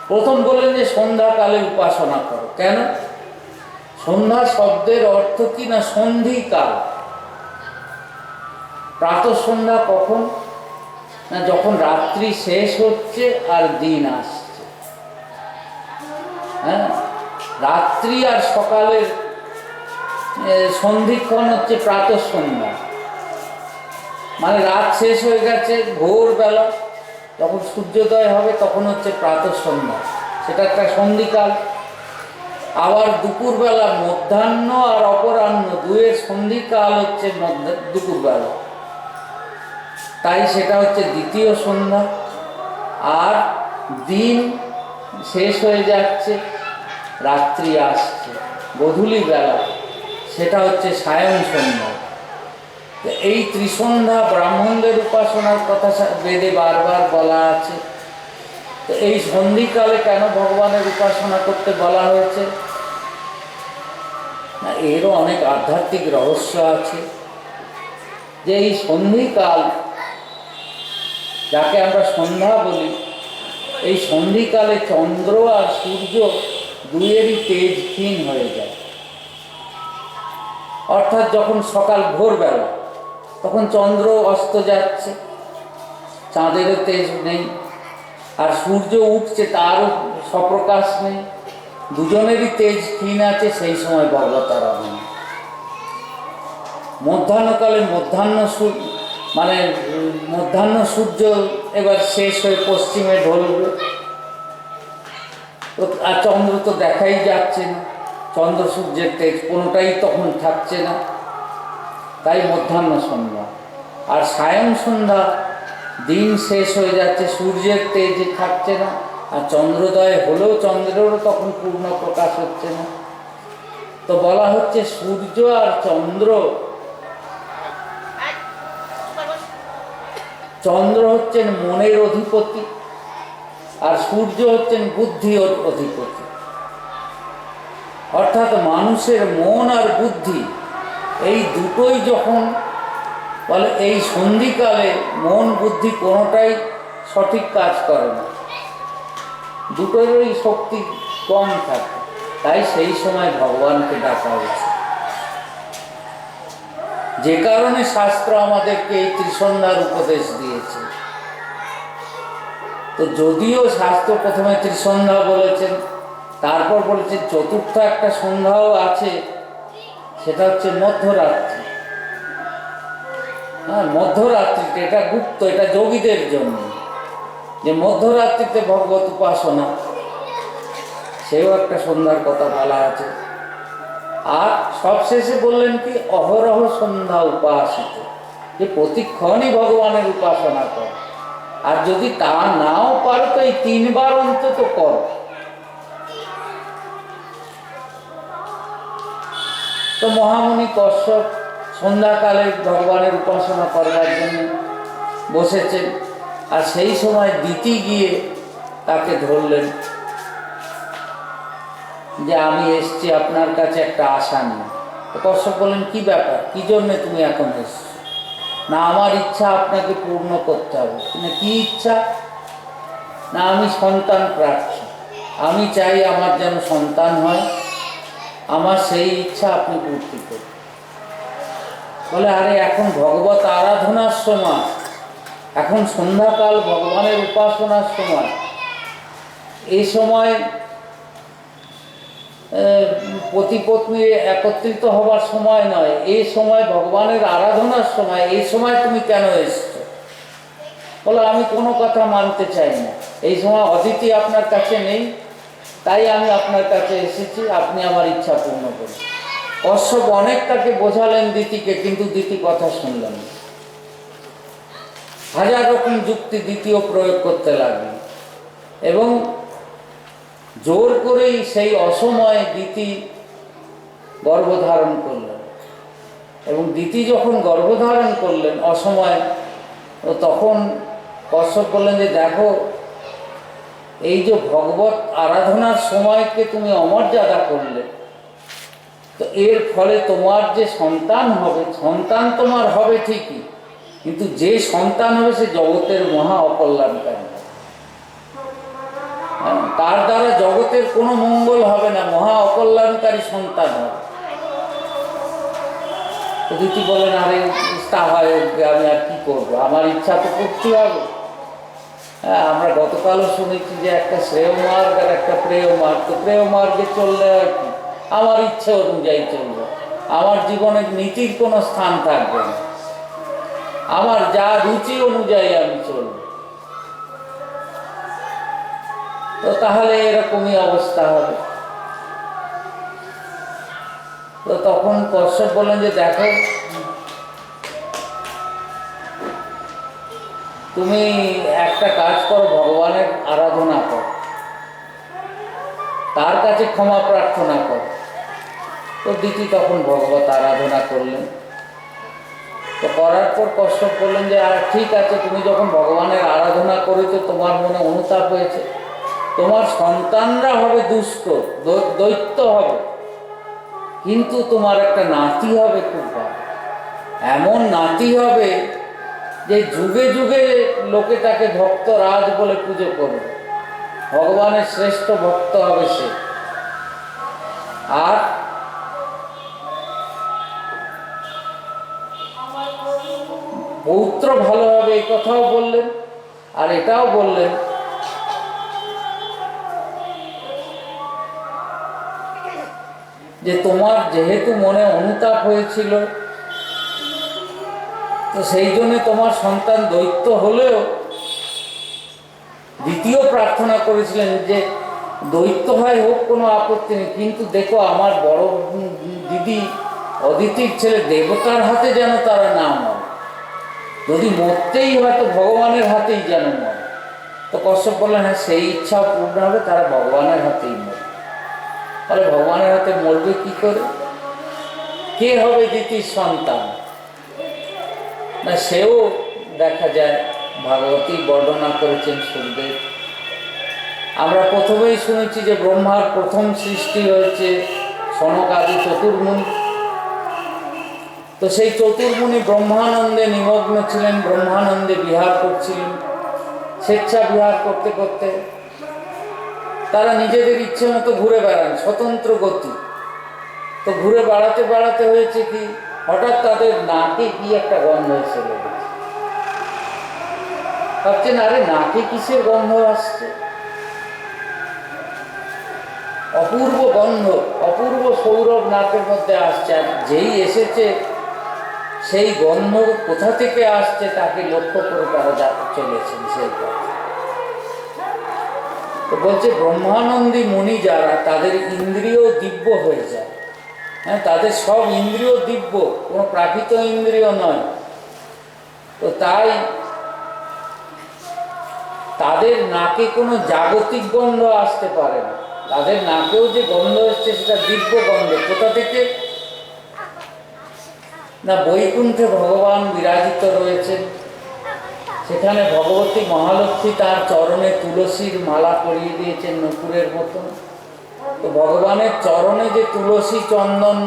প্রথম বললেন যে সন্ধ্যাকালে উপাসনা করো। কেন? সন্ধ্যা শব্দের অর্থ কি না সন্ধিকাল। প্রাতঃ সন্ধ্যা কখন না, যখন রাত্রি শেষ হচ্ছে আর দিন আসছে। হ্যাঁ, রাত্রি আর সকালের সন্ধিক্ষণ হচ্ছে প্রাতঃ সন্ধ্যা। মানে রাত শেষ হয়ে গেছে, ভোরবেলা যখন সূর্যোদয় হবে তখন হচ্ছে প্রাতঃ সন্ধ্যা, সেটা একটা সন্ধিকাল। আবার দুপুরবেলা মধ্যাহ্ন আর অপরাহ্ন দুয়ের সন্ধিকাল হচ্ছে দুপুরবেলা, তাই সেটা হচ্ছে দ্বিতীয় সন্ধ্যা। আর দিন শেষ হয়ে যাচ্ছে, রাত্রি আসছে, গোধূলি বেলা, সেটা হচ্ছে সায়ং সন্ধ্যা। এই ত্রিসন্ধ্যা ব্রাহ্মণদের উপাসনার কথা বেদে বারবার বলা আছে। তো এই সন্ধিকালে কেন ভগবানের উপাসনা করতে বলা হয়েছে না, এরও অনেক আধ্যাত্মিক রহস্য আছে। যে এই সন্ধিকাল, যাকে আমরা সন্ধ্যা বলি, এই সন্ধিকালে চন্দ্র আর সূর্য দুয়েরই তেজ ক্ষীণ হয়ে যায়। অর্থাৎ যখন সকাল ভোরবেলা, তখন চন্দ্র অস্ত যাচ্ছে, চাঁদেরও তেজ নেই, আর সূর্য উঠছে, তারও স্বপ্রকাশ নেই, দুজনেরই তেজ ক্ষীণ আছে। সেই সময় ভগবত আরাধনা। মধ্যাহ্নকালে মধ্যাহ্ন সূর্য এবার শেষ হয়ে পশ্চিমে ঢলবে, আর চন্দ্র তো দেখাই যাচ্ছে না, চন্দ্র সূর্যের তেজ কোনোটাই তখন থাকছে না, তাই মধ্যাহ্ন সন্ধ্যা। আর সায়ং সন্ধ্যা, দিন শেষ হয়ে যাচ্ছে, সূর্যের তেজ থাকছে না, আর চন্দ্রোদয় হলেও চন্দ্রেরও তখন পূর্ণ প্রকাশ হচ্ছে না। তো বলা হচ্ছে সূর্য আর চন্দ্র, চন্দ্র হচ্ছেন মনের অধিপতি আর সূর্য হচ্ছেন বুদ্ধির অধিপতি। অর্থাৎ মানুষের মন আর বুদ্ধি এই দুটোই যখন বলে, এই সন্ধিকালে মন বুদ্ধি কোনোটাই সঠিক কাজ করে না, দুটোরই শক্তি কম থাকে, তাই সেই সময় ভগবানকে ডাকা হয়েছে। যে কারণে শাস্ত্র আমাদেরকে এই ত্রিসন্ধ্যার উপদেশ দিয়েছে। তো যদিও শাস্ত্র প্রথমে ত্রিসন্ধ্যা বলেছেন, তারপর বলেছেন চতুর্থ একটা সন্ধ্যাও আছে, সেটা হচ্ছে মধ্যরাত্রি। হ্যাঁ, মধ্যরাত্রিতে, এটা গুপ্ত, এটা যোগীদের জন্য, যে মধ্যরাত্রিতে ভগবত উপাসনা, সেও একটা সন্ধ্যার কথা বলা আছে। আর সবশেষে বললেন কি, অহরহ সন্ধ্যা উপাসিত, যে প্রতিক্ষণই ভগবানের উপাসনা কর। আর যদি তা নাও পারো তো এই 3 বার অন্তত করো। তো মহামুনি কশ্যপ সন্ধ্যাকালে ভগবানের উপাসনা করবার জন্য বসেছেন, আর সেই সময় দিতি গিয়ে তাকে ধরলেন যে আমি এসছি আপনার কাছে একটা আশা নিয়ে। তো কশ্যপ বললেন, কি ব্যাপার, কি জন্যে তুমি এখন এসছো? না, আমার ইচ্ছা আপনাকে পূর্ণ করতে হবে। কি ইচ্ছা? না, আমি সন্তান প্রার্থী, আমি চাই আমার যেন সন্তান হয়, আমার সেই ইচ্ছা আপনি পূর্তি করুন। বলে, আরে এখন ভগবত আরাধনার সময়, এখন সন্ধ্যাকাল ভগবানের উপাসনার সময়, এই সময় পতি পত্নী একত্রিত হবার সময় নয়, এই সময় ভগবানের আরাধনার সময়, এই সময় তুমি কেন এসছো? বলে, আমি কোনো কথা মানতে চাই না, এই সময় অদিতি আপনার কাছে নেই, তাই আমি আপনার কাছে এসেছি, আপনি আমার ইচ্ছা পূর্ণ করুন। কশ্যপ অনেক তাকে বোঝালেন দিতিকে, কিন্তু দিতি কথা শুনলেন না। 1000 রকম যুক্তি দ্বিতীয় প্রয়োগ করতে লাগলেন, এবং জোর করেই সেই অসময়ে দিতি গর্ভধারণ করলেন। এবং দিতি যখন গর্ভধারণ করলেন অসময়ে, তখন কশ্যপ বললেন যে দেখো, এই যে ভগবত আরাধনার সময়কে তুমি অমর্যাদা করলে, তো এর ফলে তোমার যে সন্তান হবে, সন্তান তোমার হবে ঠিকই, কিন্তু যে সন্তান হবে সে জগতের মহা অকল্যাণকারী। তার জগতের কোনো মঙ্গল হবে না, মহা অকল্যাণকারী সন্তান হবে। তো দিতি বলেন, আরে তা হয়, আমি আর কি করবো, আমার ইচ্ছা তো করতে হবে। হ্যাঁ, আমরা গতকালও শুনেছি যে একটা শ্রেয় মার্গ আর একটা প্রেয় মার্গ। তো প্রেয় মার্গে চললে আর কি, আমার ইচ্ছা অনুযায়ী চলবে, আমার জীবনের নীতির কোনো স্থান থাকবে না, আমার যা রুচি অনুযায়ী আমি চলব। তো তাহলে এরকমই অবস্থা হবে। তো তখন কশ্যপ বললেন যে দেখো, তুমি একটা কাজ করো, ভগবানের আরাধনা করো, তার কাছে ক্ষমা প্রার্থনা করো। তো দিতি তখন ভগবত আরাধনা করলেন। তো করার পর কশ্যপ বললেন যে আর ঠিক আছে, তুমি যখন ভগবানের আরাধনা করেছো, তোমার মনে অনুতাপ হয়েছে, তোমার সন্তানরা হবে দুষ্ট, দৈত্য হবে, কিন্তু তোমার একটা নাতি হবে খুব ভালো, এমন নাতি হবে যে যুগে যুগে লোকে তাকে ভক্তরাজ বলে পুজো করবে, ভগবানের শ্রেষ্ঠ ভক্ত হবে সে। আর পৌত্র ভালো হবে, এই কথাও বললেন। আর এটাও বললেন যে তোমার যেহেতু মনে অনুতাপ হয়েছিল, তো সেই জন্য তোমার সন্তান দৈত্য হলেও দ্বিতীয় প্রার্থনা করেছিলেন যে দৈত্য হয় হোক, কোনো আপত্তি নেই, কিন্তু দেখো আমার বড় দিদি অদিতির ছেলে দেবতার হাতে যেন তারা না মরে, যদি মরতেই হয় তো ভগবানের হাতেই যেন মরে। তো কশ্যপ বললেন হ্যাঁ, সেই ইচ্ছাও পূর্ণ হবে, তারা ভগবানের হাতেই মরে। তাহলে ভগবানের হাতে মরবে কি করে? কে হবে দিতির সন্তান? না, সেও দেখা যায় ভাগবতী বর্ণনা করেছেন সুখদেব। আমরা প্রথমেই শুনেছি যে ব্রহ্মার প্রথম সৃষ্টি হয়েছে সনক আদি চতুর্মুনি। তো সেই চতুর্মুনি ব্রহ্মানন্দে নিমগ্ন ছিলেন, ব্রহ্মানন্দে বিহার করছিলেন। স্বেচ্ছা বিহার করতে করতে তারা নিজেদের ইচ্ছে মতো ঘুরে বেড়ান, স্বতন্ত্র গতি। তো ঘুরে বেড়াতে বেড়াতে হয়েছে কি, হঠাৎ তাদের নাকে কি একটা গন্ধ এসে লেগেছে। ভাবছেন আরে নাকে কিসের গন্ধ আসছে, অপূর্ব গন্ধ, অপূর্ব সৌরভ নাকের মধ্যে আসছে। আর যেই এসেছে সেই গন্ধ কোথা থেকে আসছে তাকে লক্ষ্য করে তারা চলেছেন সেই পথে। তো বলছে ব্রহ্মানন্দী মুনি যারা, তাদের ইন্দ্রিয় দিব্য হয়ে যায়। হ্যাঁ, তাদের সব ইন্দ্রিয় দিব্য, কোনো প্রাকৃত ইন্দ্রিয় নয়। তো তাই তাদের নাকে কোনো জাগতিক গন্ধ আসতে পারে না, তাদের নাকেও যে গন্ধ এসছে সেটা দিব্য গন্ধ। কোথা থেকে? না, বৈকুণ্ঠে ভগবান বিরাজিত রয়েছেন, সেখানে ভগবতী মহালক্ষ্মী তার চরণে তুলসীর মালা পরিয়ে দিয়েছেন নূপুরের মতন। তো ভগবানের চরণে যে তুলসী চন্দন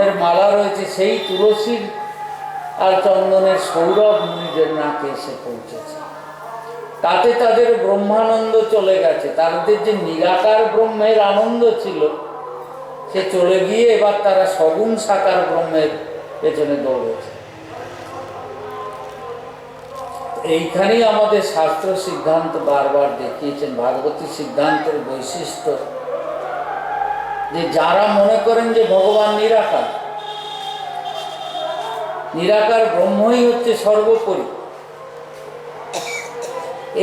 এর মালা রয়েছে, সেই তুলসীর আর চন্দনের সৌরভ নিজের নাকে এসে পৌঁছেছে। তাতে তাদের ব্রহ্মানন্দ চলে গেছে, তাদের যে নিরাকার ব্রহ্মের আনন্দ ছিল সে চলে গিয়ে এবার তারা সগুণ সাকার ব্রহ্মের পেছনে দৌড়েছে। এইখানেই আমাদের শাস্ত্র সিদ্ধান্ত বারবার দেখিয়েছেন, ভাগবতী সিদ্ধান্তের বৈশিষ্ট্য, যে যারা মনে করেন যে ভগবান নিরাকার, নিরাকার ব্রহ্মই হচ্ছে সর্বোপরি,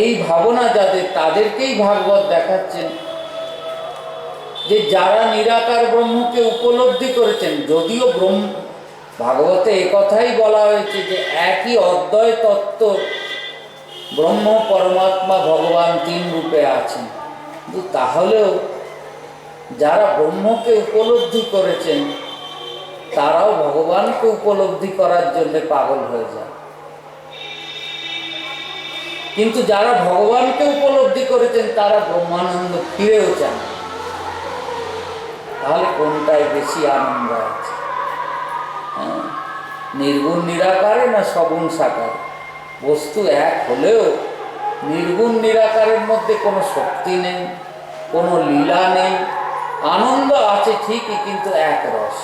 এই ভাবনা যাদের, তাদেরকেই ভাগবত দেখাচ্ছেন যে যারা নিরাকার ব্রহ্মকে উপলব্ধি করেছেন। যদিও ভাগবতে একথাই বলা হয়েছে যে একই অদ্বয় তত্ত্ব ব্রহ্ম, পরমাত্মা, ভগবান তিন রূপে আছেন, কিন্তু তাহলেও যারা ব্রহ্মকে উপলব্ধি করেছেন তারাও ভগবানকে উপলব্ধি করার জন্য পাগল হয়ে যায়। কিন্তু যারা ভগবানকে উপলব্ধি করেছেন তারা ব্রহ্মানন্দ ফিরেও চান। তাহলে কোনটায় বেশি আনন্দ আছে? হ্যাঁ, নির্গুণ নিরাকারে না সগুণ সাকার? বস্তু এক হলেও নির্গুণ নিরাকারের মধ্যে কোনো শক্তি নেই, কোনো লীলা নেই, আনন্দ আছে ঠিকই, কিন্তু এক রস।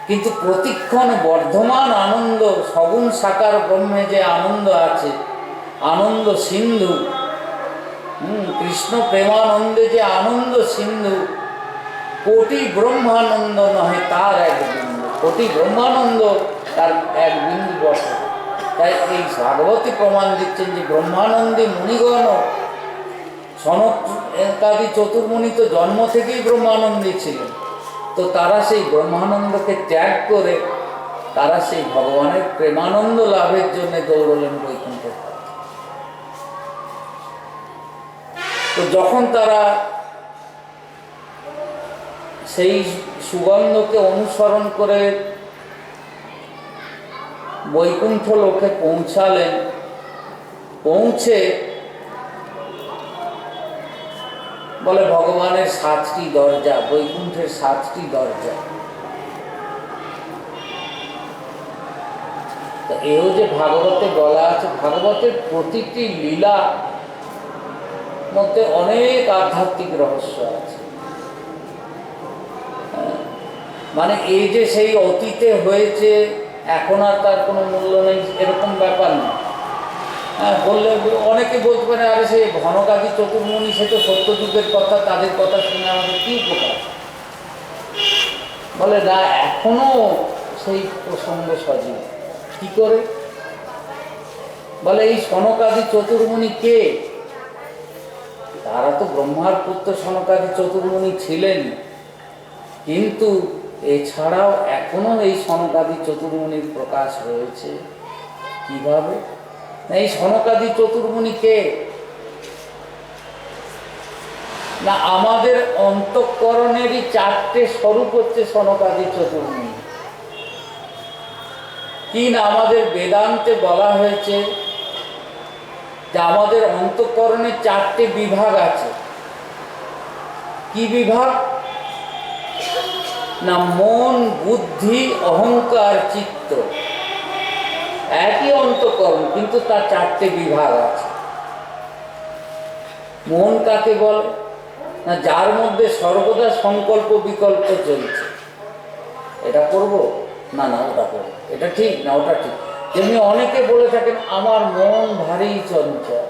কিন্তু প্রতিক্ষণ বর্ধমান আনন্দ, সগুণ সাকার ব্রহ্মে যে আনন্দ আছে, আনন্দ সিন্ধু, কৃষ্ণ প্রেমানন্দে যে আনন্দ সিন্ধু, কোটি ব্রহ্মানন্দ নহে তার এক বিন্দু, কোটি ব্রহ্মানন্দ তার এক বিন্দু বসে। তাই এই ভাগবতী প্রমাণ দিচ্ছেন যে ব্রহ্মানন্দী মুনিগণ, সনকাদি চতুর্মুনি তো জন্ম থেকেই ব্রহ্মানন্দী ছিলেন, তো তারা সেই ব্রহ্মানন্দকে ত্যাগ করে তারা সেই ভগবানের প্রেমানন্দ লাভের জন্য দৌড়লেন বৈকুণ্ঠে। তো যখন তারা সেই সুগন্ধকে অনুসরণ করে বৈকুণ্ঠ লোকে পৌঁছালেন, পৌঁছে বলে ভগবানের 7টি দরজা, বৈকুণ্ঠের 7টি দরজা। তো এও যে ভাগবতে বলা আছে, ভাগবতের প্রতিটি লীলা মধ্যে অনেক আধ্যাত্মিক রহস্য আছে। মানে এই যে সেই অতীতে হয়েছে, এখন আর তার কোনো মূল্য নেই, এরকম ব্যাপার না। হ্যাঁ, বললে অনেকে বলতে পারে, আরে সেই ঘনকাদি চতুর্মুনি, সে তো সত্যযুগের কথা, তাদের কথা শুনে আমাদের কী উপকার? বলে না, এখনো সেই প্রসঙ্গ সজীব। কি করে? বলে এই সনকাদি চতুর্মুনি কে? তারা তো ব্রহ্মার পুত্র সনকাদি চতুর্মুনি ছিলেন, কিন্তু এছাড়াও এখনো এই সনকাদি চতুর্মুনির প্রকাশ রয়েছে। কিভাবে? এই সনকাদি চতুর্মুনি কে? না, আমাদের অন্তঃকরণেরই 4টে স্বরূপ হচ্ছে সনকাদি চতুর্মুনি। কি না, আমাদের বেদান্তে বলা হয়েছে যে আমাদের অন্তঃকরণের 4টে বিভাগ আছে। কি বিভাগ? না, মন, বুদ্ধি, অহংকার, চিত্ত। একই অন্তঃকরণ, কিন্তু তার 4টে বিভাগ আছে। মন কাকে বলে? না, যার মধ্যে সর্বদা সংকল্প বিকল্প চলছে, এটা করব না, না ওটা করব, এটা ঠিক না ওটা ঠিক। যেমনি অনেকে বলে থাকেন, আমার মন ভারী চঞ্চল,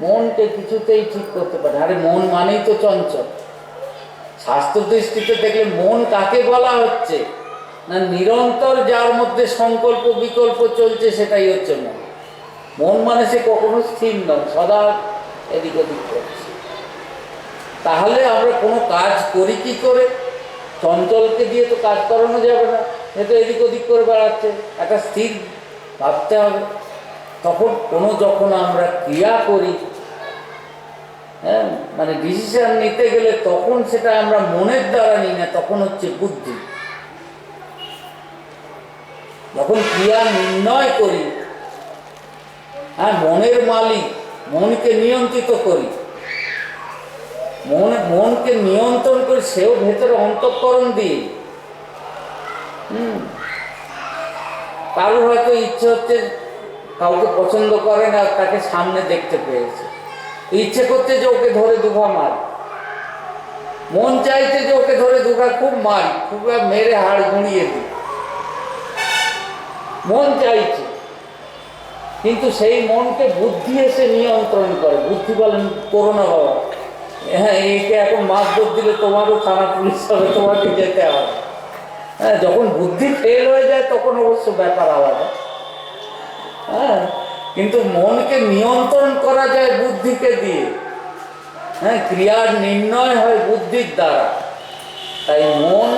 মনকে কিছুতেই ঠিক করতে পারে। আরে মন মানেই তো চঞ্চল। শাস্ত্র দৃষ্টিতে দেখলে মন কাকে বলা হচ্ছে? না, নিরন্তর যার মধ্যে সংকল্প বিকল্প চলছে, সেটাই হচ্ছে মন। মন মানে সে কখনো স্থির নয়, সদা এদিক ওদিক করছে। তাহলে আমরা কোনো কাজ করি কি করে? চঞ্চলকে দিয়ে তো কাজ করানো যাবে না, এ তো এদিক ওদিক করে বেড়াচ্ছে। একটা স্থির ভাবতে হবে। তখন যখন আমরা ক্রিয়া করি, হ্যাঁ, মানে ডিসিশন নিতে গেলে, তখন সেটা আমরা মনের দ্বারা নিই না, তখন হচ্ছে বুদ্ধি। যখন ক্রিয়া নির্ণয় করি, হ্যাঁ, মনের মালিক, মনকে নিয়ন্ত্রিত করি, মনকে নিয়ন্ত্রণ করে, সেও ভেতরে অন্তঃকরণ দিয়ে। কারোর হয়তো ইচ্ছে হচ্ছে, কাউকে পছন্দ করে না, তাকে সামনে দেখতে পেয়েছে, ইচ্ছে করছে যে ওকে ধরে দুঘা মার, মন চাইছে যে ওকে ধরে দুঘা খুব মারি, খুব মেরে হাড় গুঁড়িয়ে দিই, মন চাইছে। কিন্তু সেই মনকে বুদ্ধি এসে নিয়ন্ত্রণ করে। বুদ্ধি বলেন, করো না বাবা, হ্যাঁ, একে এখন মারধর দিলে তোমারও থানা পুলিশ হবে, তোমাকে যেতে হবে। হ্যাঁ, যখন বুদ্ধি ফেল হয়ে যায়, তখন অবশ্য ব্যাপার আলাদা। হ্যাঁ, কিন্তু মনকে নিয়ন্ত্রণ করা যায় বুদ্ধিকে দিয়ে। হ্যাঁ, ক্রিয়ার নির্ণয় হয় বুদ্ধির দ্বারা। তাই মন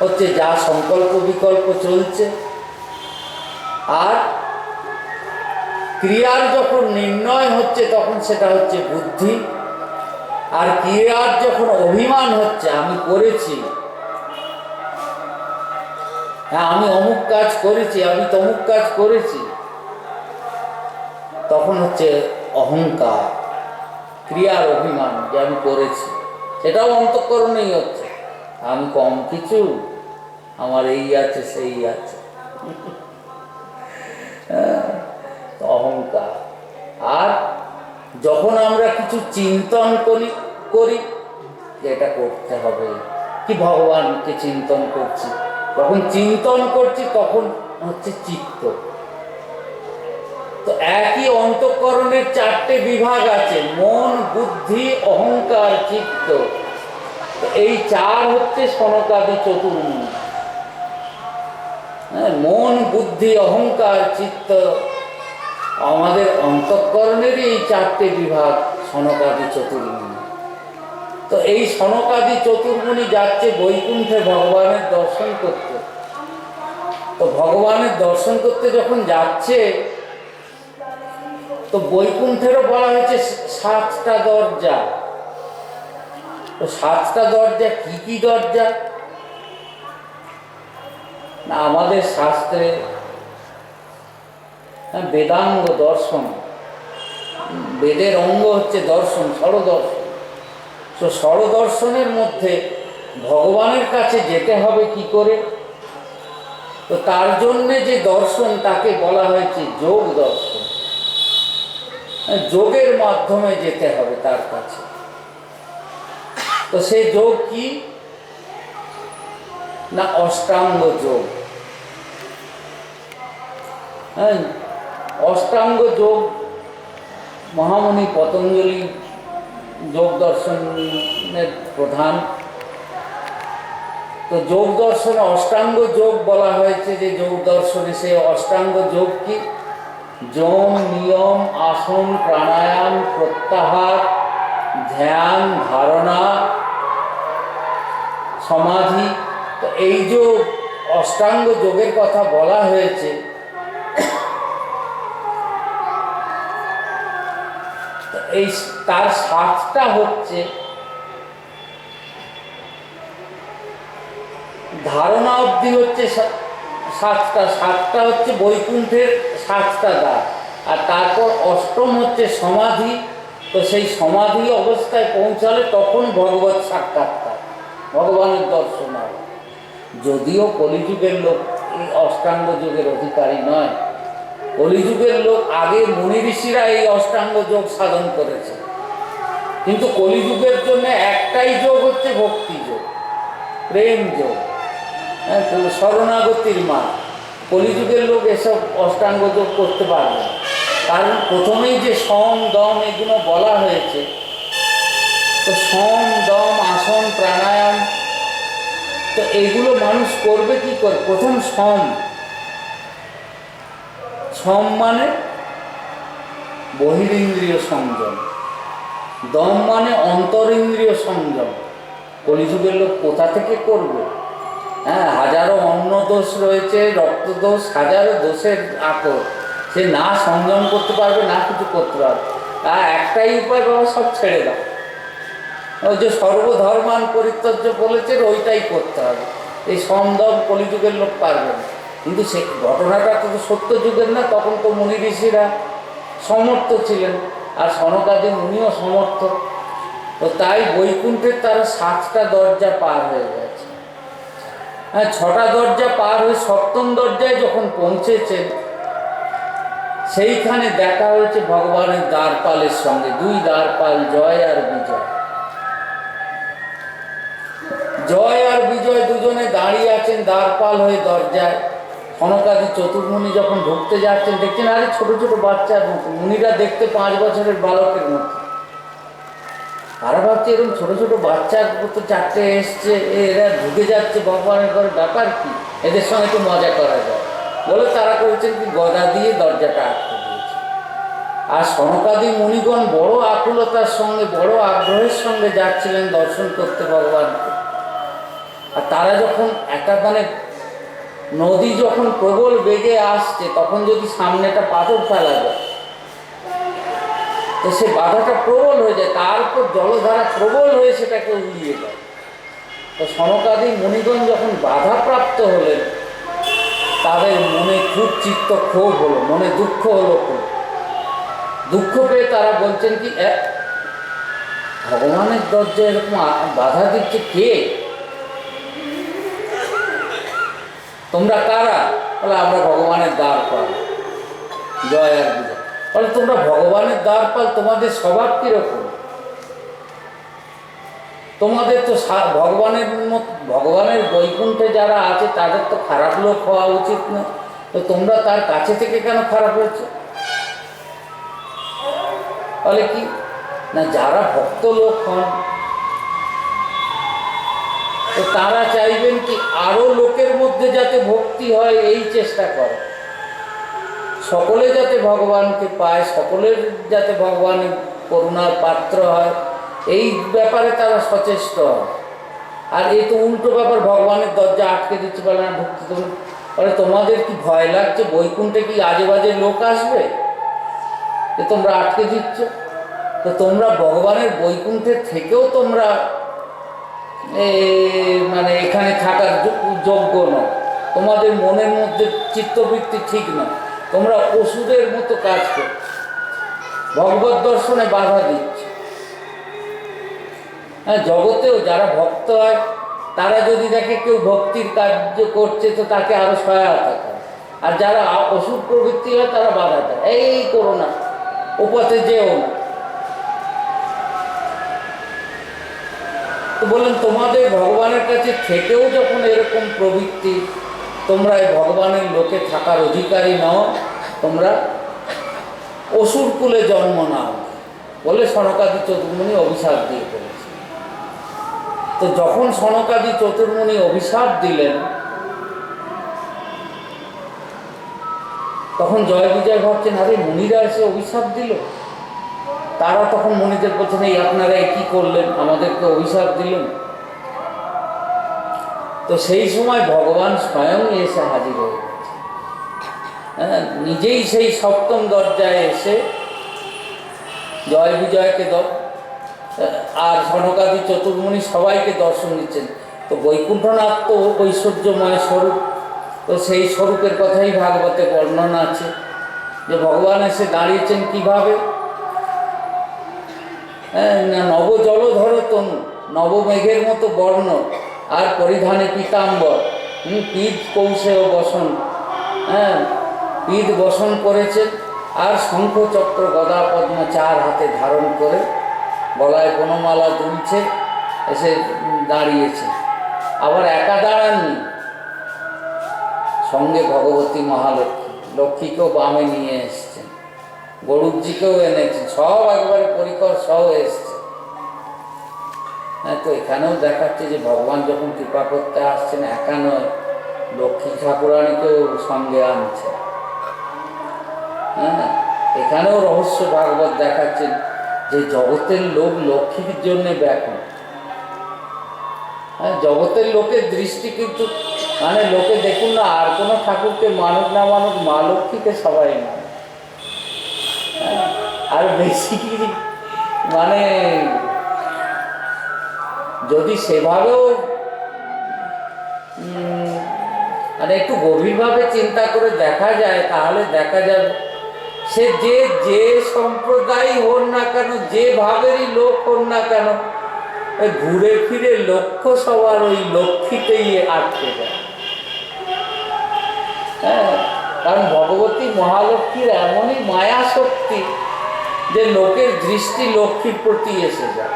হচ্ছে যা সংকল্প বিকল্প চলছে, আর ক্রিয়ার যখন নির্ণয় হচ্ছে তখন সেটা হচ্ছে বুদ্ধি। আর ক্রিয়ার যখন অভিমান হচ্ছে, আমি করেছি, হ্যাঁ, আমি অমুক কাজ করেছি, আমি তমুক কাজ করেছি, তখন হচ্ছে অহংকার, ক্রিয়ার অভিমান যে আমি করেছি। সেটাও অন্তঃকরণেই হচ্ছে, আমি কম কিছু, আমার এই আছে সেই আছে, অহংকার। আর যখন আমরা কিছু চিন্তন করি যে এটা করতে হবে, কি ভগবানকে চিন্তন করছি, যখন চিন্তন করছি তখন হচ্ছে চিত্ত। তো একই অন্তঃকরণের 4টে বিভাগ আছে, মন, বুদ্ধি, অহংকার, চিত্ত। এই 4 হচ্ছে সনকাদি চতুর্মুনি। মন, বুদ্ধি, অহংকার, চিত্ত আমাদের অন্তঃকরণেরই এই 4টে বিভাগ সনকাদি চতুর্মুনি। তো এই সনকাদি চতুর্মুনি যাচ্ছে বৈকুণ্ঠে ভগবানের দর্শন করতে। তো ভগবানের দর্শন করতে যখন যাচ্ছে, তো বৈকুণ্ঠেরও বলা হয়েছে 7টা দরজা। তো 7টা দরজা কি কি দরজা না, আমাদের শাস্ত্রে বেদাঙ্গ দর্শন, বেদের অঙ্গ হচ্ছে দর্শন, ষড়দর্শন। তো ষড়দর্শনের মধ্যে ভগবানের কাছে যেতে হবে কি করে, তো তার জন্যে যে দর্শন তাকে বলা হয়েছে যোগ দর্শন। যোগের মাধ্যমে যেতে হবে তার কাছে। তো সেই যোগ কি না, অষ্টাঙ্গ যোগ। হ্যাঁ, অষ্টাঙ্গ যোগ মহামুনি পতঞ্জলি যোগ দর্শনের প্রধান। তো যোগ দর্শনে অষ্টাঙ্গ যোগ বলা হয়েছে, যে যোগ দর্শনে সে অষ্টাঙ্গ যোগ কি, যম, নিয়ম, আসন, প্রাণায়াম, প্রত্যাহার, ধ্যান, ধারণা, সমাধি। তো এই যে অষ্টাঙ্গ যোগের কথা বলা হয়েছে, এই তার 7টা হচ্ছে ধারণা অবধি হচ্ছে 7টা হচ্ছে বৈকুণ্ঠের 7টা দ্বার। আর তারপর অষ্টম হচ্ছে সমাধি। তো সেই সমাধি অবস্থায় পৌঁছালে তখন ভগবত সাক্ষাৎকার, ভগবানের দর্শন হয়। যদিও কলিযুগের লোক এই অষ্টাঙ্গ যোগের অধিকারী নয়, কলিযুগের লোক আগে মুনি ঋষিরা এই অষ্টাঙ্গ যোগ সাধন করেছে, কিন্তু কলিযুগের জন্য একটাই যোগ হচ্ছে ভক্তি যোগ, প্রেম যোগ, শরণাগতির মান। কলিযুগের লোক এসব অষ্টাঙ্গ যোগ করতে পারবে না, কারণ প্রথমেই যে সম, দম এগুলো বলা হয়েছে। তো সম, দম, আসন, প্রাণায়াম, তো এগুলো মানুষ করবে কি করে? প্রথম সম, সম মানে বহিরিন্দ্রিয় সংযম, দম মানে অন্তরিন্দ্রিয় সংযম। কলিযুগের লোক কোথা থেকে করবে? হ্যাঁ, হাজারো অন্ন দোষ রয়েছে, রক্ত দোষ, হাজারো দোষের আকর, সে না সংযম করতে পারবে, না কিছু করতে পারবে। আর একটাই উপায়, বাবা সব ছেড়ে দাও। ওই যে সর্বধর্মান পরিত্যাজ্য বলেছে, ওইটাই করতে হবে। এই সমদম কলিযুগের লোক পারবে না। কিন্তু সে ঘটনাটা তো সত্য যুগের না, তখন তো মুনি ঋষিরা সমর্থ ছিলেন, আর সনকাদি মুনিও সমর্থ। তো তাই বৈকুণ্ঠের তারা 7টা দরজা পার হয়ে গেছে। হ্যাঁ, 6টা দরজা পার হয়ে 7ম দরজায় যখন পৌঁছেছেন, সেইখানে দেখা হয়েছে ভগবানের দ্বারপালের সঙ্গে। 2 দ্বারপাল, জয় আর বিজয়। জয় আর বিজয় দুজনে দাঁড়িয়ে আছেন দ্বারপাল হয়ে দরজায়। সনকাদি চতুর্মুনি যখন ঢুকতে যাচ্ছেন, দেখছেন আরে ছোট ছোট বাচ্চার মতো, মুনিরা দেখতে 5 বছরের বালকের মতো। তারা ভাবছে এরকম ছোট ছোট বাচ্চার মতো 4টে এসছে, এরা ঢুকে যাচ্ছে ভগবানের ঘরে, ব্যাপার কি, এদের সঙ্গে একটু মজা করা যায় বলে তারা করেছেন কি, গদা দিয়ে দরজাটা আটকে দিয়েছে। আর সনকাদি মুনিগণ বড় আকুলতার সঙ্গে, বড় আগ্রহের সঙ্গে যাচ্ছিলেন দর্শন করতে ভগবানকে। আর তারা যখন মানে নদী যখন প্রবল বেগে আসছে, তখন যদি সামনে একটা পাথর ফেলা যায়, তো সে বাধাটা প্রবল হয়ে যায়, তার উপর জলধারা প্রবল হয়ে সেটাকে উড়িয়ে দেয়। তো সনকাদি মুনিগণ যখন বাধাপ্রাপ্ত হলেন, তাদের মনে খুব চিত্ত ক্ষোভ হলো, মনে দুঃখ হলো। খুব দুঃখ পেয়ে তারা বলছেন কি, ভগবানের দরজায় এরকম বাধা দিচ্ছে কে? তোমরা কারা? বলে আমরা ভগবানের দ্বারপাল, জয় আর বিজয়। বলে তোমরা ভগবানের দ্বারপাল, তোমাদের স্বভাব কীরকম? তোমাদের তো ভগবানের বৈকুণ্ঠে যারা আছে তাদের তো খারাপ লোক হওয়া উচিত না, তো তোমরা তার কাছে থেকে কেন খারাপ হয়েছে? বলে কি না, যারা ভক্ত লোক হন তো তারা চাইবেন কি আরো লোকের মধ্যে যাতে ভক্তি হয় এই চেষ্টা করে, সকলে যাতে ভগবানকে পায়, সকলের যাতে ভগবানের করুণার পাত্র হয়, এই ব্যাপারে তারা সচেষ্ট হয়। আর এই তো উল্টো ব্যাপার, ভগবানের দরজা আটকে দিচ্ছে, বলে না ভক্তি তুমি। বলে তোমাদের কি ভয় লাগছে বৈকুণ্ঠে কি আজে বাজে লোক আসবে যে তোমরা আটকে দিচ্ছ? তো তোমরা ভগবানের বৈকুণ্ঠের থেকেও তোমরা মানে এখানে থাকার যোগ্য নয়, তোমাদের মনের মধ্যে চিত্তবৃত্তি ঠিক নয়, তোমরা অসুরের মতো কাজ করো, ভগবত দর্শনে বাধা দিচ্ছে। হ্যাঁ, জগতেও যারা ভক্ত হয় তারা যদি দেখে কেউ ভক্তির কার্য করছে তো তাকে আরো সহায়তা করে, আর যারা অসুর প্রবৃত্তি হয় তারা বাধা দেয়, এই করো না, ও পথে যেও না। তো বললেন তোমাদের ভগবানের কাছে থেকেও যখন এরকম প্রবৃত্তি, তোমরা এই ভগবানের লোকে থাকার অধিকারী নও, তোমরা অসুর কুলে জন্ম নাও বলে সনকাদি চতুর্মুনি অভিশাপ দিয়ে ফেলেছে। তো যখন সনকাদি চতুর্মুনি অভিশাপ দিলেন তখন জয় বিজয় ভাবছেন, আরে মুনিরা এসে অভিশাপ দিল। তারা তখন মুনিদের বলছেন, এই আপনারা কি করলেন, আমাদেরকে অভিশাপ দিলেন। তো সেই সময় ভগবান স্বয়ং এসে হাজির হয়ে গেছে, হ্যাঁ, নিজেই সেই সপ্তম দরজায় এসে জয় বিজয়কে আর সনকাদি চতুর্মুনি সবাইকে দর্শন দিচ্ছেন। তো বৈকুণ্ঠনাথ তো ঐশ্বর্যময় স্বরূপ, তো সেই স্বরূপের কথাই ভাগবতে বর্ণনা আছে যে ভগবান এসে দাঁড়িয়েছেন কিভাবে। নব জলধর তনু, নবমেঘের মতো বর্ণ, আর পরিধানে পীতাম্বর, পীত কৌশেয় বসন, হ্যাঁ পীত বসন করেছেন, আর শঙ্খ চক্র গদা পদ্ম চার হাতে ধারণ করে গলায় বনমালা দুলছে, এসে দাঁড়িয়েছে। আবার একা দাঁড়াননি, সঙ্গে ভগবতী মহালক্ষ্মী, লক্ষ্মীকেও বামে নিয়ে এসছেন, গরুজিকেও এনেছেন, সব একবারে পরিকর সহ এসছে। হ্যাঁ, তো এখানেও দেখাচ্ছে যে ভগবান যখন কৃপা করতে আসছেন একা নয়, লক্ষ্মী ঠাকুরানীকেও সঙ্গে আনছে। হ্যাঁ, এখানেও রহস্য ভাগবত দেখাচ্ছেন যে জগতের লোক লক্ষ্মীর জন্য ব্যাকুল। হ্যাঁ, জগতের লোকের দৃষ্টি কিন্তু মানে লোকে দেখুন না, আর কোনো ঠাকুরকে মানুক না মানুক, মা লক্ষ্মীকে সবাই মানে। আর বেশি মানে যদি সেভাবেও মানে একটু গভীরভাবে চিন্তা করে দেখা যায়, তাহলে দেখা যাবে সে যে সম্প্রদায় হন না কেন, যে ভাবেরই লোক হন না কেন, ঘুরে ফিরে লক্ষ্য সবার ওই লক্ষ্মীতেই আটকে যায়। হ্যাঁ, কারণ ভগবতী মহালক্ষ্মীর এমনই মায়া শক্তি যে লোকের দৃষ্টি লক্ষ্মীর প্রতি এসে যায়।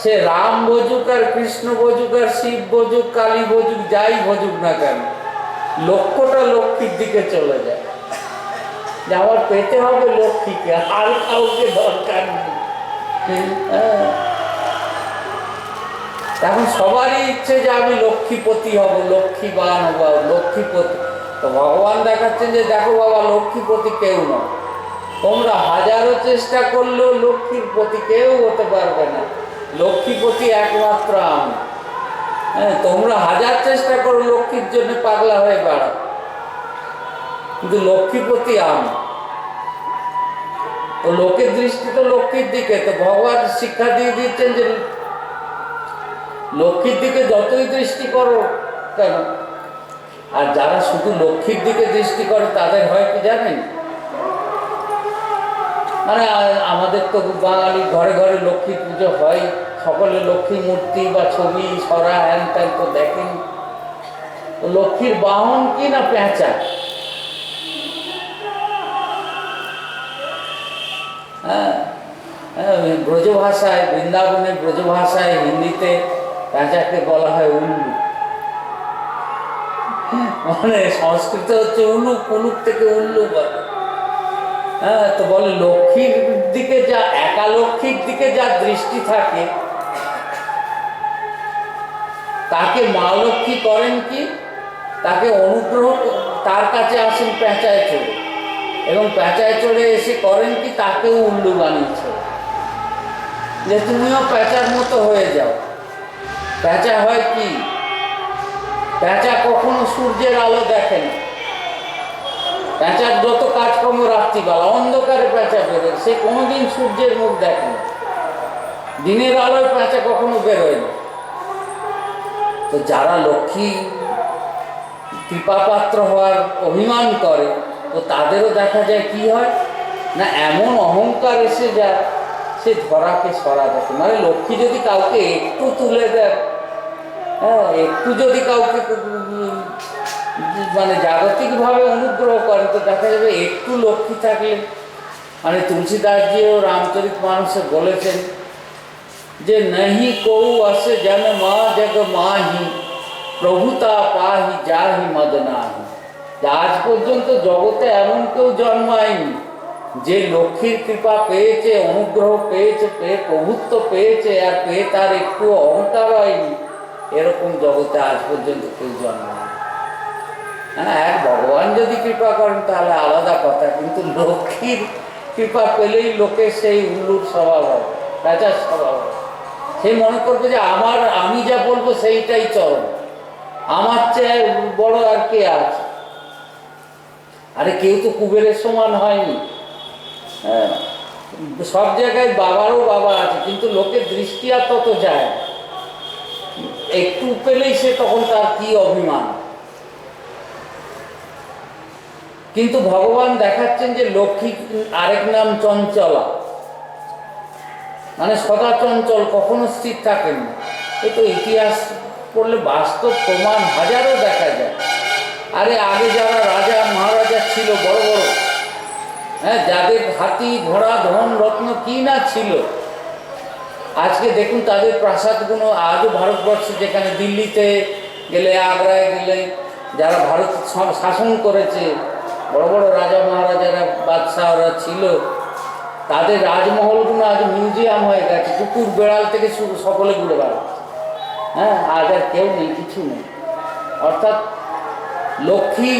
সে রাম ভজুক আর কৃষ্ণ ভজুক আর শিব ভজুক কালী ভজুক যাই ভজুক না কেন, লক্ষ্যটা লক্ষ্মীর দিকে চলে যায়, যে আমার পেতে হবে লক্ষ্মীকে, আর কাউকে দরকার নেই। এখন সবারই ইচ্ছে যে আমি লক্ষ্মীপতি হব, লক্ষ্মীবান হব, লক্ষ্মীপতি। তো ভগবান দেখাচ্ছেন যে দেখো বাবা, লক্ষ্মীপতি কেউ নয়, তোমরা হাজারো চেষ্টা করলেও লক্ষ্মীর পতি কেউ হতে পারবে না, লক্ষ্মীপতি একমাত্র আমি। হ্যাঁ, তোমরা হাজার চেষ্টা করো লক্ষ্মীর জন্য পাগলা হয়ে বেড়াও, কিন্তু লক্ষ্মীপতি আমি। তো লোকের দৃষ্টি তো লক্ষ্মীর দিকে, তো ভগবান শিক্ষা দিয়ে দিচ্ছেন যে লক্ষ্মীর দিকে যতই দৃষ্টি করো কেন, আর যারা শুধু লক্ষ্মীর দিকে দৃষ্টি করে তাদের হয় কি জানেন, মানে আমাদের তো বাঙালি ঘরে ঘরে লক্ষ্মী পুজো হয়, সকলে লক্ষ্মী মূর্তি বা ছবি সরা হ্যান ত্যান তো দেখেন। লক্ষ্মীর বাহন কি না পেঁচা, হ্যাঁ, ব্রজভাষায়, বৃন্দাবনের ব্রজভাষায় হিন্দিতে পেঁচাকে বলা হয় উল্লু। মানে সংস্কৃত হচ্ছে উলুক, উলুক থেকে উল্লু বলে। হ্যাঁ, তো বলে লক্ষ্মীর দিকে যা, একা লক্ষ্মীর দিকে যা দৃষ্টি থাকে তাকে মা লক্ষ্মী করেন কি, তাকে অনুগ্রহ, তার কাছে আসেন পেঁচায় চড়ে, এবং পেঁচায় চড়ে এসে করেন কি, তাকেও উল্লু বানিয়েছে যে তুমিও পেঁচার মতো হয়ে যাও। পেঁচা হয় কি, পেঁচা কখনো সূর্যের আলো দেখে না। পেঁচার যত কাজকর্ম রাত্রিবেলা, অন্ধকারে পেঁচা বেরোয়, সে কোনোদিন সূর্যের মুখ দেখে না। দিনের আলোয় পেঁচা কখনো বেরোয় না। তো যারা লক্ষ্মী কৃপাপাত্র হওয়ার অভিমান করে, তো তাদেরও দেখা যায় কি হয় না, এমন অহংকার এসে যায়, সে ধরাকে সরা দেখে। মানে লক্ষ্মী যদি কাউকে একটু তুলে দেয়, হ্যাঁ, একটু যদি কাউকে মানে জাগতিকভাবে অনুগ্রহ করে, তো দেখা যাবে একটু লক্ষ্মী থাকলে, মানে তুলসীদাসজিও রামচরিত মানসে বলেছেন যে নহি কৌ আসে জন মা জগ মাহি প্রভুতা পাহি যাহি মদনাহি। আজ পর্যন্ত জগতে এমন কেউ জন্মায়নি যে লক্ষ্মীর কৃপা পেয়েছে, অনুগ্রহ পেয়েছে, পেয়ে প্রভুত্ব পেয়েছে, আর পেয়ে তার একটু অহংকার হয়নি, এরকম জগতে আজ পর্যন্ত কেউ জন্মায়। হ্যাঁ, এক ভগবান যদি কৃপা করেন তাহলে আলাদা কথা, কিন্তু লক্ষ্মীর কৃপা পেলেই লোকের সেই উল্লুর স্বভাব হবে, পেঁচার স্বভাব হবে। সে মনে করবে যে আমি যা বলবো সেইটাই চরম, আমার চেয়ে বড় আর কে আছে। আরে কেউ তো কুবেরের সমান হয়নি। হ্যাঁ, সব জায়গায় বাবারও বাবা আছে, কিন্তু লোকের দৃষ্টি আর তত যায়, একটু পেলেই সে তখন তার কি অভিমান। কিন্তু ভগবান দেখাচ্ছেন যে লক্ষ্মী আরেক নাম চঞ্চলা, মানে সদা চঞ্চল, কখনো স্থির থাকেন না। এ তো ইতিহাস পড়লে বাস্তব প্রমাণ হাজারো দেখা যায়। আরে আগে যারা রাজা মহারাজা ছিল বড় বড়, হ্যাঁ, যাদের হাতি ঘোড়া ধন রত্ন কি না ছিল, আজকে দেখুন তাদের প্রাসাদগুলো আজও ভারতবর্ষে, যেখানে দিল্লিতে গেলে, আগ্রায় গেলে, যারা ভারত শাসন করেছে, বড় বড় রাজা মহারাজারা, বাদশাহরা ছিল, তাদের রাজমহলগুলো আজ মিউজিয়াম হয়ে গেছে। কুকুর বেড়াল থেকে শুরু সকলে ঘুরে বেড়াচ্ছে। হ্যাঁ, আজ আর কেউ নেই, কিছু নেই। অর্থাৎ লক্ষ্মী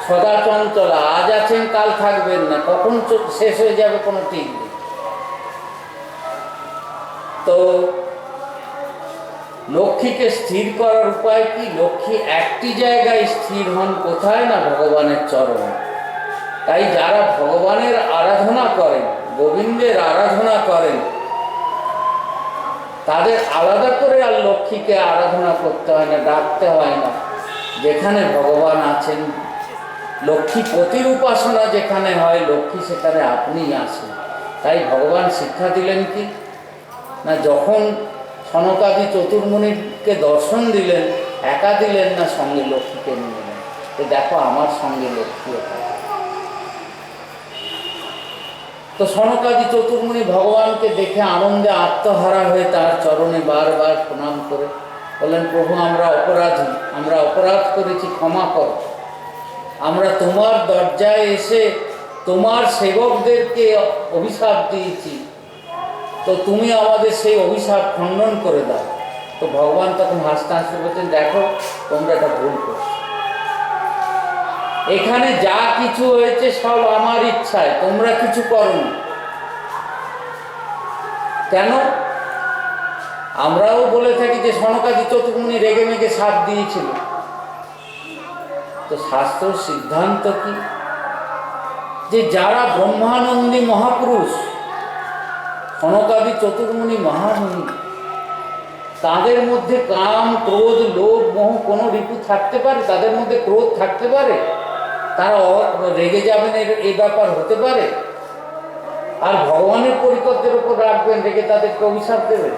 সদা চঞ্চলা, আজ আছেন কাল থাকবেন না, কখন শেষ হয়ে যাবে কোনো ঠিক নেই। তো লক্ষ্মীকে স্থির করার উপায় কি? লক্ষ্মী একটি জায়গায় স্থির হন, কোথায় না ভগবানের চরণে। তাই যারা ভগবানের আরাধনা করেন, গোবিন্দের আরাধনা করেন, তাদের আলাদা করে আর লক্ষ্মীকে আরাধনা করতে হয় না, ডাকতে হয় না। যেখানে ভগবান আছেন, লক্ষ্মীপতির উপাসনা যেখানে হয়, লক্ষ্মী সেখানে আপনিই আসেন। তাই ভগবান শিক্ষা দিলেন কি না, যখন সনকাদি চতুর্মুনিকে দর্শন দিলেন, একা দিলেন না, সঙ্গে লক্ষ্মীকে নিয়ে নেন। তো দেখো আমার সঙ্গে লক্ষ্মীও থাকে। তো সনকাদি চতুর্মুনি ভগবানকে দেখে আনন্দে আত্মহারা হয়ে তার চরণে বারবার প্রণাম করে বললেন, প্রভু আমরা অপরাধী, আমরা অপরাধ করেছি, ক্ষমা করো। আমরা তোমার দরজায় এসে তোমার সেবকদেরকে অভিশাপ দিয়েছি, তো তুমি আমাদের সেই অভিশাপ খণ্ডন করে দাও। তো ভগবান তখন হাসতে হাসতে বলছেন, দেখো তোমরা এটা ভুল করছো, এখানে যা কিছু হয়েছে সব আমার ইচ্ছায়, তোমরা কিছু করো না। কেন? আমরাও বলে থাকি যে সনকাদি চতুর্মুনি রেগে মেগে শাপ দিয়েছিল। তো শাস্ত্র সিদ্ধান্ত কি, যে যারা ব্রহ্মানন্দী মহাপুরুষ, সনকাদি চতুর্মুনি মহামুনি, তাদের মধ্যে কাম ক্রোধ লোভ মোহ কোনো রিপু থাকতে পারে? তাদের মধ্যে ক্রোধ থাকতে পারে? তারা রেগে যাবেন, এই ব্যাপার হতে পারে? আর ভগবানের পরিকরদের উপর রাখবেন, রেগে তাদেরকে অভিশাপ দেবেন?